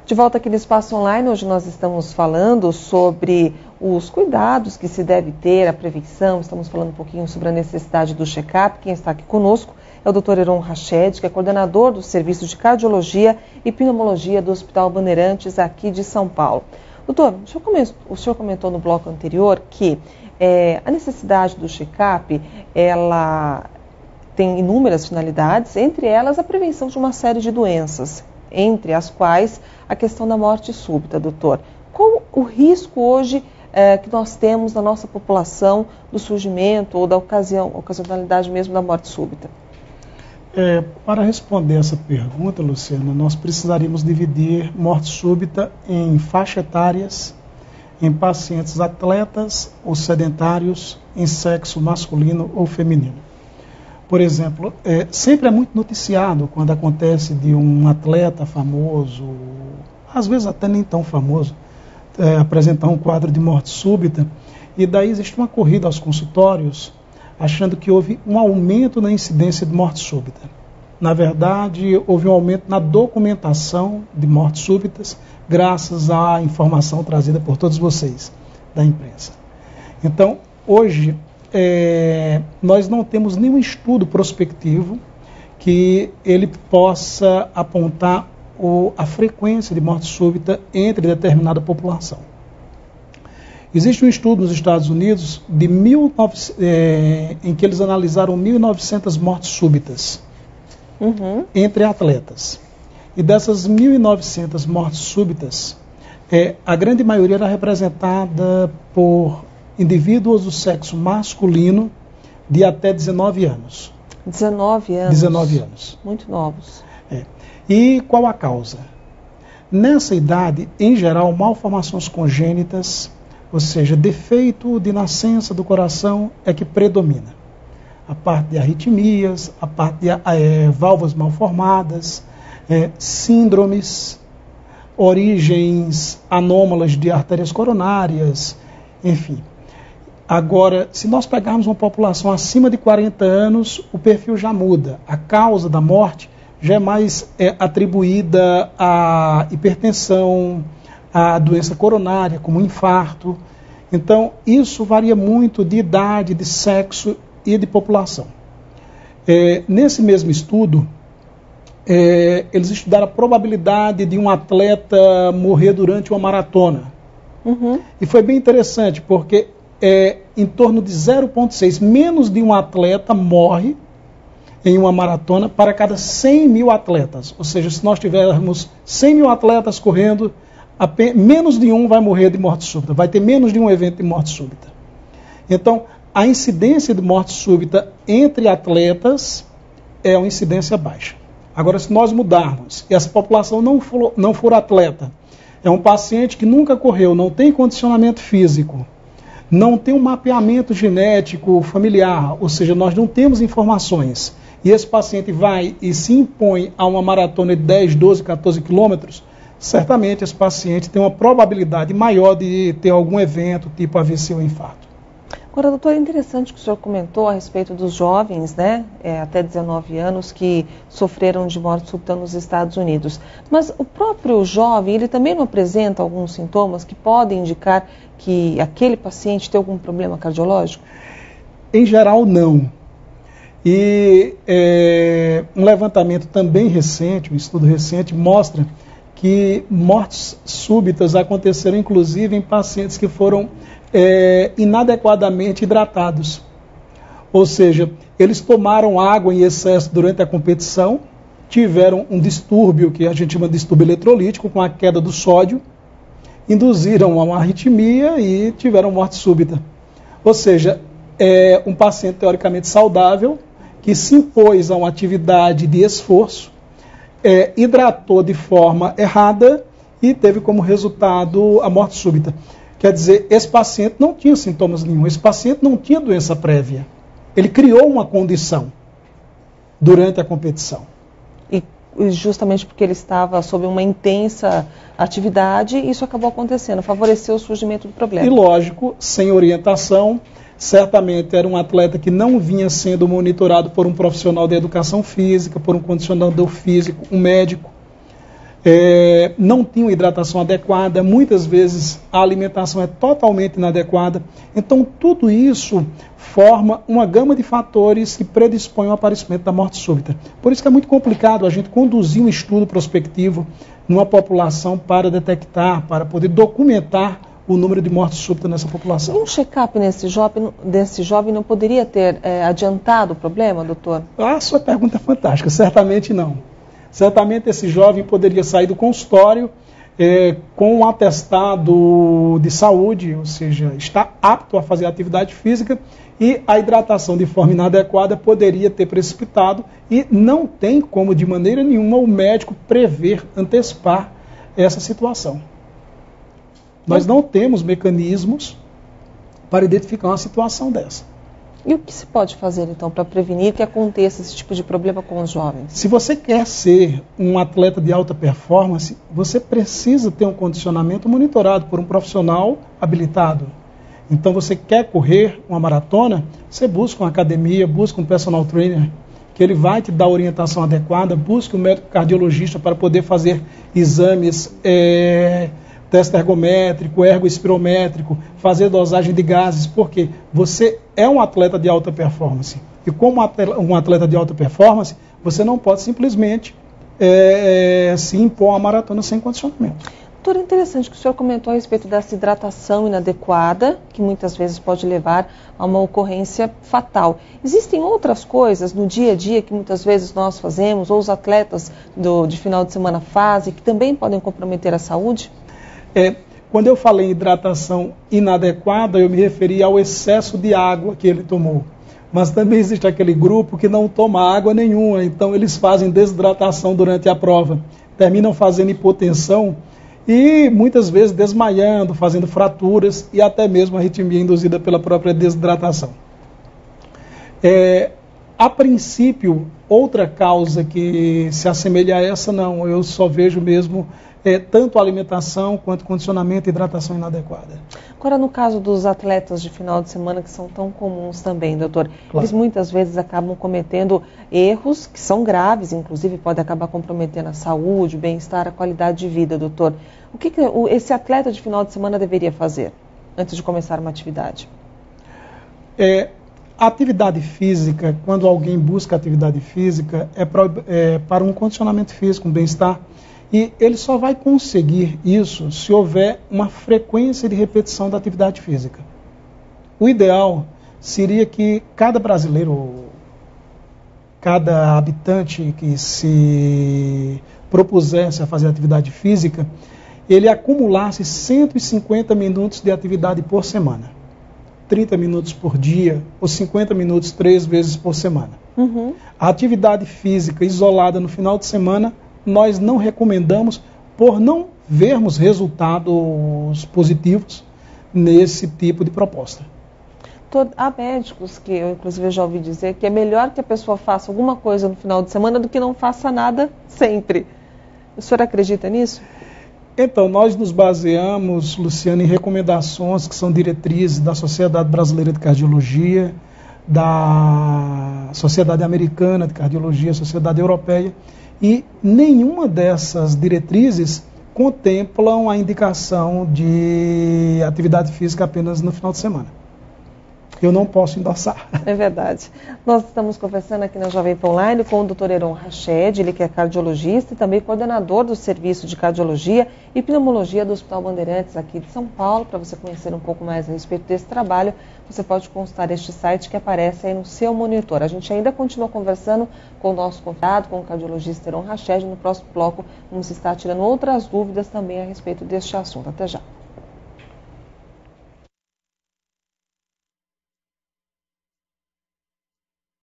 De volta aqui no Espaço Online, hoje nós estamos falando sobre os cuidados que se deve ter, a prevenção, estamos falando um pouquinho sobre a necessidade do check-up. Quem está aqui conosco é o Dr. Heron Rached, que é coordenador do Serviço de Cardiologia e Pneumologia do Hospital Bandeirantes, aqui de São Paulo. Doutor, o senhor comentou no bloco anterior que a necessidade do check-up, ela tem inúmeras finalidades, entre elas a prevenção de uma série de doenças, entre as quais a questão da morte súbita, doutor. Qual o risco hoje que nós temos na nossa população do surgimento ou da ocasionalidade mesmo da morte súbita? Para responder essa pergunta, Luciana, nós precisaríamos dividir morte súbita em faixas etárias, em pacientes atletas ou sedentários, em sexo masculino ou feminino. Por exemplo, sempre é muito noticiado quando acontece de um atleta famoso, às vezes até nem tão famoso, apresentar um quadro de morte súbita, e daí existe uma corrida aos consultórios, achando que houve um aumento na incidência de morte súbita. Na verdade, houve um aumento na documentação de mortes súbitas, graças à informação trazida por todos vocês, da imprensa. Então, hoje, nós não temos nenhum estudo prospectivo que ele possa apontar a frequência de morte súbita entre determinada população. Existe um estudo nos Estados Unidos em que eles analisaram 1.900 mortes súbitas entre atletas. E dessas 1.900 mortes súbitas, a grande maioria era representada por indivíduos do sexo masculino de até 19 anos. 19 anos? 19 anos. Muito novos. E qual a causa? Nessa idade, em geral, malformações congênitas, ou seja, defeito de nascença do coração é que predomina. A parte de arritmias, a parte de válvulas malformadas, síndromes, origens anômalas de artérias coronárias, enfim. Agora, se nós pegarmos uma população acima de 40 anos, o perfil já muda. A causa da morte já é mais atribuída à hipertensão, à doença coronária, como infarto. Então, isso varia muito de idade, de sexo e de população. Nesse mesmo estudo, eles estudaram a probabilidade de um atleta morrer durante uma maratona. E foi bem interessante, porque em torno de 0,6, menos de um atleta morre em uma maratona para cada 100 mil atletas. Ou seja, se nós tivermos 100 mil atletas correndo, menos de um vai morrer de morte súbita, vai ter menos de um evento de morte súbita. Então, a incidência de morte súbita entre atletas é uma incidência baixa. Agora, se nós mudarmos e essa população não for atleta, é um paciente que nunca correu, não tem condicionamento físico, não tem um mapeamento genético familiar, ou seja, nós não temos informações, e esse paciente vai e se impõe a uma maratona de 10, 12, 14 quilômetros, certamente esse paciente tem uma probabilidade maior de ter algum evento, tipo AVC ou infarto. Agora, doutor, é interessante que o senhor comentou a respeito dos jovens, né, até 19 anos, que sofreram de morte súbita nos Estados Unidos. Mas o próprio jovem, ele também não apresenta alguns sintomas que podem indicar que aquele paciente tem algum problema cardiológico? Em geral, não. E um levantamento também recente, um estudo recente, mostra que mortes súbitas aconteceram inclusive em pacientes que foram inadequadamente hidratados. Ou seja, eles tomaram água em excesso durante a competição, tiveram um distúrbio, que a gente chama de distúrbio eletrolítico, com a queda do sódio, induziram a uma arritmia e tiveram morte súbita. Ou seja, um paciente teoricamente saudável, que se impôs a uma atividade de esforço, hidratou de forma errada e teve como resultado a morte súbita. Quer dizer, esse paciente não tinha sintomas nenhum, esse paciente não tinha doença prévia. Ele criou uma condição durante a competição. E justamente porque ele estava sob uma intensa atividade, isso acabou acontecendo, favoreceu o surgimento do problema. E lógico, sem orientação, certamente era um atleta que não vinha sendo monitorado por um profissional de educação física, por um condicionador físico, um médico. não tinham hidratação adequada, muitas vezes a alimentação é totalmente inadequada. Então, tudo isso forma uma gama de fatores que predispõem ao aparecimento da morte súbita. Por isso que é muito complicado a gente conduzir um estudo prospectivo numa população para detectar, para poder documentar o número de mortes súbitas nessa população. E um check-up desse jovem não poderia ter adiantado o problema, doutor? A sua pergunta é fantástica. Certamente não. Certamente esse jovem poderia sair do consultório com um atestado de saúde, ou seja, está apto a fazer atividade física, e a hidratação de forma inadequada poderia ter precipitado, e não tem como de maneira nenhuma o médico prever, antecipar essa situação. Nós não temos mecanismos para identificar uma situação dessa. E o que se pode fazer, então, para prevenir que aconteça esse tipo de problema com os jovens? Se você quer ser um atleta de alta performance, você precisa ter um condicionamento monitorado por um profissional habilitado. Então, você quer correr uma maratona, você busca uma academia, busca um personal trainer, que ele vai te dar a orientação adequada, busca um médico cardiologista para poder fazer exames, teste ergométrico, ergoespirométrico, fazer dosagem de gases, porque você é um atleta de alta performance. E como um atleta de alta performance, você não pode simplesmente se impor a maratona sem condicionamento. Doutor, interessante que o senhor comentou a respeito dessa hidratação inadequada, que muitas vezes pode levar a uma ocorrência fatal. Existem outras coisas no dia a dia que muitas vezes nós fazemos, ou os atletas de final de semana fazem, que também podem comprometer a saúde? Quando eu falei em hidratação inadequada, eu me referi ao excesso de água que ele tomou. Mas também existe aquele grupo que não toma água nenhuma, então eles fazem desidratação durante a prova. Terminam fazendo hipotensão e muitas vezes desmaiando, fazendo fraturas e até mesmo arritmia induzida pela própria desidratação. A princípio, outra causa que se assemelha a essa, não. Eu só vejo mesmo tanto alimentação quanto condicionamento e hidratação inadequada. Agora, no caso dos atletas de final de semana, que são tão comuns também, doutor, claro, eles muitas vezes acabam cometendo erros que são graves, inclusive pode acabar comprometendo a saúde, o bem-estar, a qualidade de vida, doutor. O que esse atleta de final de semana deveria fazer antes de começar uma atividade? A atividade física, quando alguém busca atividade física, para um condicionamento físico, um bem-estar. E ele só vai conseguir isso se houver uma frequência de repetição da atividade física. O ideal seria que cada brasileiro, cada habitante que se propusesse a fazer atividade física, ele acumulasse 150 minutos de atividade por semana. 30 minutos por dia ou 50 minutos 3 vezes por semana. Uhum. A atividade física isolada no final de semana, nós não recomendamos por não vermos resultados positivos nesse tipo de proposta. Há médicos que eu inclusive já ouvi dizer que é melhor que a pessoa faça alguma coisa no final de semana do que não faça nada sempre. O senhor acredita nisso? Então, nós nos baseamos, Luciana, em recomendações que são diretrizes da Sociedade Brasileira de Cardiologia, da Sociedade Americana de Cardiologia, Sociedade Europeia, e nenhuma dessas diretrizes contemplam a indicação de atividade física apenas no final de semana. Eu não posso endossar. É verdade. Nós estamos conversando aqui na Jovem Pan Online com o Dr. Heron Rached, ele que é cardiologista e também coordenador do Serviço de Cardiologia e Pneumologia do Hospital Bandeirantes aqui de São Paulo. Para você conhecer um pouco mais a respeito desse trabalho, você pode consultar este site que aparece aí no seu monitor. A gente ainda continua conversando com o nosso convidado, com o cardiologista Heron Rached. No próximo bloco, vamos estar tirando outras dúvidas também a respeito deste assunto. Até já.